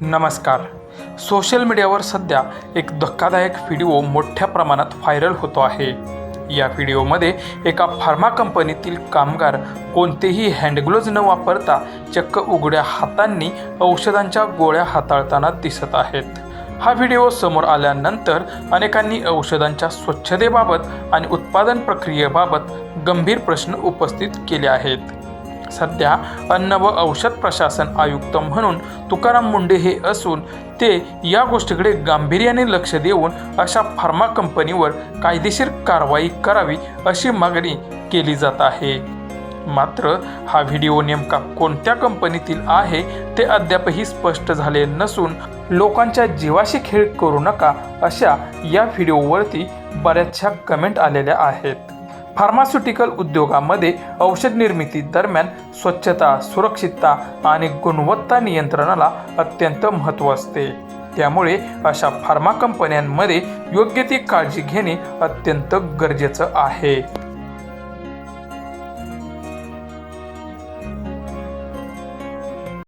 नमस्कार. सोशल मीडियावर सध्या एक धक्कादायक व्हिडिओ मोठ्या प्रमाणात व्हायरल होतो आहे. या व्हिडिओमध्ये एका फार्मा कंपनीतील कामगार कोणतेही हँडग्लोव्ज न वापरता चक्क उघड्या हातांनी औषधांच्या गोळ्या हाताळताना दिसत आहेत. हा व्हिडिओ समोर आल्यानंतर अनेकांनी औषधांच्या स्वच्छतेबाबत आणि उत्पादन प्रक्रियेबाबत गंभीर प्रश्न उपस्थित केले आहेत. सध्या अन्न व औषध प्रशासन आयुक्त म्हणून तुकाराम मुंढे हे असून ते या गोष्टीकडे गांभीर्याने लक्ष देऊन अशा फार्मा कंपनीवर कायदेशीर कारवाई करावी अशी मागणी केली जात आहे. मात्र हा व्हिडिओ नेमका कोणत्या कंपनीतील आहे ते अद्यापही स्पष्ट झाले नसून लोकांच्या जीवाशी खेळ करू नका अशा या व्हिडिओवरती बऱ्याचशा कमेंट आलेल्या आहेत. फार्मास्युटिकल उद्योगामध्ये औषध निर्मिती दरम्यान स्वच्छता, सुरक्षितता आणि गुणवत्ता नियंत्रणाला अत्यंत महत्त्व असते. त्यामुळे अशा फार्मा कंपन्यांमध्ये योग्य ती काळजी घेणे अत्यंत गरजेचं आहे.